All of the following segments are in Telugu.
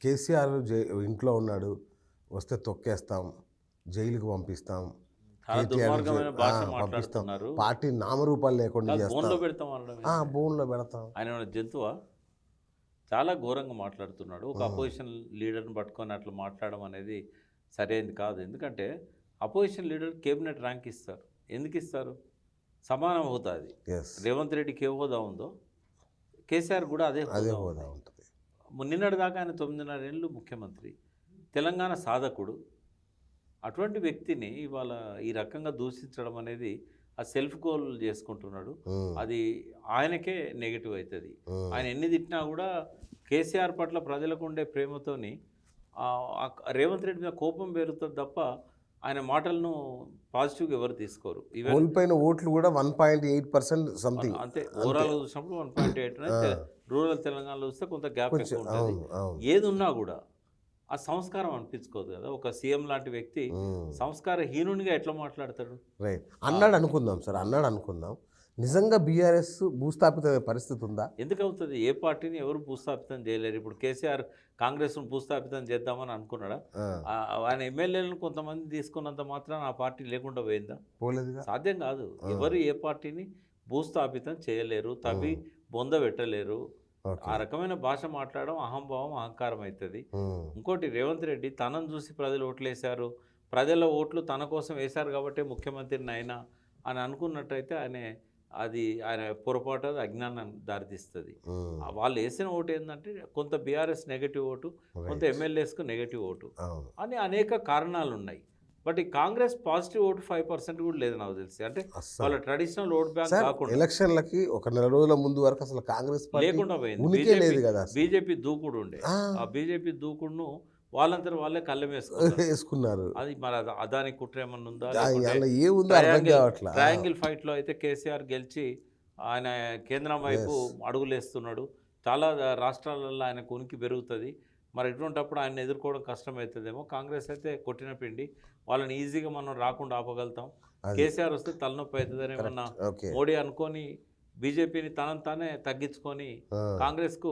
కేసీఆర్ ఇంట్లో ఉన్నాడు, వస్తే తొక్కేస్తాం, జైలుకి పంపిస్తాం, చాలా కేటీఆర్ దుర్మార్గమైన భాష పంపిస్తాం, మాట్లాడుతున్నారు. పార్టీ నామరూపాలు లేకుండా కాదు, చేస్తాం, బోన్లో పెడతాం అనడం ఏంది? బోన్లో పెడతాం. ఆయన ఏమైనా జంతువా? చాలా ఘోరంగా మాట్లాడుతున్నాడు. ఒక అపోజిషన్ లీడర్ని పట్టుకొని అట్లా మాట్లాడడం అనేది సరైనది కాదు. ఎందుకంటే అపోజిషన్ లీడర్ కేబినెట్ ర్యాంక్ ఇస్తారు. ఎందుకు ఇస్తారు? సమానం హోదా అది. ఎస్, రేవంత్ రెడ్డికి ఏ హోదా ఉందో కేసీఆర్ కూడా అదే అదే హోదా హోదా ఉంది. ఉంటుంది. నిన్నటి దాకా ఆయన 9.5 ఏళ్ళు ముఖ్యమంత్రి, తెలంగాణ సాధకుడు. అటువంటి వ్యక్తిని ఇవాళ ఈ రకంగా దూషించడం అనేది ఆ సెల్ఫ్ గోల్ చేసుకుంటున్నాడు. అది ఆయనకే నెగిటివ్ అవుతుంది. ఆయన ఎన్ని తిట్టినా కూడా కేసీఆర్ పట్ల ప్రజలకు ఉండే ప్రేమతోని రేవంత్ రెడ్డి మీద కోపం పెరుగుతుంది తప్ప ఆయన మాటలను పాజిటివ్గా ఎవరు తీసుకోరు. ఈవెన్ కోల్పోయిన ఓట్లు కూడా 1.8% సంథింగ్. అంతే, ఓవరాల్గా చూసినప్పుడు 1.8. రూరల్ తెలంగాణలో చూస్తే కొంత గ్యాప్ ఎక్కువ ఉంటుంది. అవును అవును. ఏది ఉన్నా కూడా ఆ సంస్కారం అనిపించుకోదు కదా. ఒక సీఎం లాంటి వ్యక్తి సంస్కారహీనునిగా ఎట్లా మాట్లాడతాడు? రైట్ అన్నాడు అనుకుందాం సార్, అన్నాడు అనుకుందాం. నిజంగా బీఆర్ఎస్ భూస్థాపితమయ్యే పరిస్థితి ఉందా? ఎందుకు అవుతుంది? ఏ పార్టీని ఎవరు భూస్థాపితం చేయలేరు. ఇప్పుడు కేసీఆర్ కాంగ్రెస్ను భూస్థాపితం చేద్దామని అనుకున్నాడా? ఆయన ఎమ్మెల్యేలను కొంతమంది తీసుకున్నంత మాత్రాన ఆ పార్టీ లేకుండా పోయిందా? పోలేదుగా. సాధ్యం కాదు. ఎవరు ఏ పార్టీని భూస్థాపితం చేయలేరు, తవ్వి బొంద పెట్టలేరు. ఆ రకమైన భాష మాట్లాడడం అహంభావం, అహంకారం అవుతుంది. ఇంకోటి, రేవంత్ రెడ్డి తనను చూసి ప్రజలు ఓట్లేశారు, ప్రజల ఓట్లు తన కోసం వేశారు కాబట్టి ముఖ్యమంత్రిని అయినా అని అనుకున్నట్టయితే ఆయన పొరపాటు, అది అజ్ఞానాన్ని దారితీస్తుంది. వాళ్ళు వేసిన ఓటు ఏంటంటే కొంత బీఆర్ఎస్ నెగటివ్ ఓటు, కొంత ఎమ్మెల్యేస్కు నెగటివ్ ఓటు అని అనేక కారణాలు ఉన్నాయి. బట్ ఈ కాంగ్రెస్ పాజిటివ్ ఓటు 5% కూడా లేదు నాకు తెలిసి. అంటే వాళ్ళ ట్రెడిషనల్ ఓట్ బ్యాంక్ కాకుండా ఎలక్షన్లకి ఒక నెల రోజుల ముందు వరకు అసలు కాంగ్రెస్ లేకుండా పోయింది. బీజేపీ దూకుడు ఉండే. ఆ బీజేపీ దూకుడును వాళ్ళంతా వాళ్ళే కళ్ళెం వేసుకున్నారు. అది మరి అదాని కుట్ర ఏమన్నా ఉందా? ట్రయాంగిల్ ఫైట్లో అయితే కేసీఆర్ గెలిచి ఆయన కేంద్రం వైపు అడుగులేస్తున్నాడు. చాలా రాష్ట్రాలలో ఆయనకు ఉనికి పెరుగుతుంది. మరి ఇటువంటిప్పుడు ఆయన ఎదుర్కోవడం కష్టమవుతుందేమో. కాంగ్రెస్ అయితే కొట్టిన పిండి, వాళ్ళని ఈజీగా మనం రాకుండా ఆపగలుగుతాం. కేసీఆర్ వస్తే తలనొప్పి అవుతుందని ఏమన్నా మోడీ అనుకొని బీజేపీని తానే తగ్గించుకొని కాంగ్రెస్కు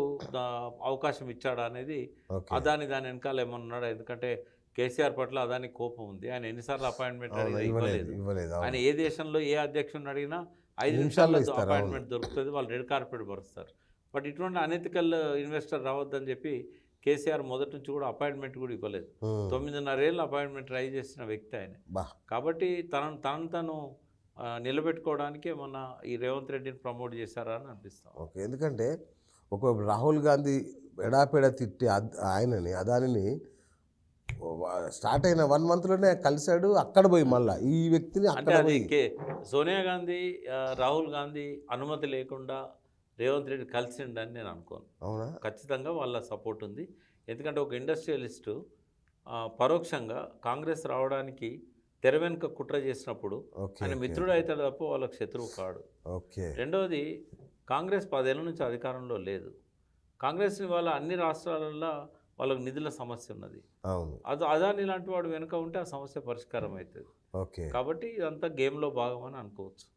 అవకాశం ఇచ్చాడా అనేది అదాని దాని వెనకాల ఏమన్నాడు. ఎందుకంటే కేసీఆర్ పట్ల అదాని కోపం ఉంది. ఆయన ఎన్నిసార్లు అపాయింట్మెంట్ అడిగినా ఇవ్వలేదు. ఆయన ఏ దేశంలో ఏ అధ్యక్షుడిని అడిగినా 5 నిమిషాల్లో అపాయింట్మెంట్ దొరుకుతుంది, వాళ్ళు రెడ్ కార్పెట్ పరుస్తారు. బట్ ఇటువంటి అనెతికల్ ఇన్వెస్టర్ రావద్దని చెప్పి కేసీఆర్ మొదటి నుంచి కూడా అపాయింట్మెంట్ కూడా ఇవ్వలేదు. 9.5 ఏళ్ళు అపాయింట్మెంట్ ట్రై చేసిన వ్యక్తి ఆయన. కాబట్టి తను నిలబెట్టుకోవడానికే మొన్న ఈ రేవంత్ రెడ్డిని ప్రమోట్ చేశారా అని అనిపిస్తాం. ఓకే, ఎందుకంటే ఒక రాహుల్ గాంధీ ఎడాపెడా తిట్టి ఆయనని అదానిని స్టార్ట్ అయిన 1 మంత్లోనే కలిశాడు. అక్కడ పోయి మళ్ళీ ఈ వ్యక్తిని అంటే అది సోనియా గాంధీ, రాహుల్ గాంధీ అనుమతి లేకుండా రేవంత్ రెడ్డి కలిసిండని నేను అనుకోను. అవునా? ఖచ్చితంగా వాళ్ళ సపోర్ట్ ఉంది. ఎందుకంటే ఒక ఇండస్ట్రియలిస్టు పరోక్షంగా కాంగ్రెస్ రావడానికి తెర వెనుక కుట్ర చేసినప్పుడు ఆయన మిత్రుడు అవుతాడు తప్ప వాళ్ళకి శత్రువు కాడు. రెండవది, కాంగ్రెస్ 10 ఏళ్ళ నుంచి అధికారంలో లేదు. కాంగ్రెస్ని వాళ్ళ అన్ని రాష్ట్రాలలో వాళ్ళకి నిధుల సమస్య ఉన్నది. అదాని లాంటి వాడు వెనుక ఉంటే ఆ సమస్య పరిష్కారం అవుతుంది. కాబట్టి ఇదంతా గేమ్లో భాగమని అనుకోవచ్చు.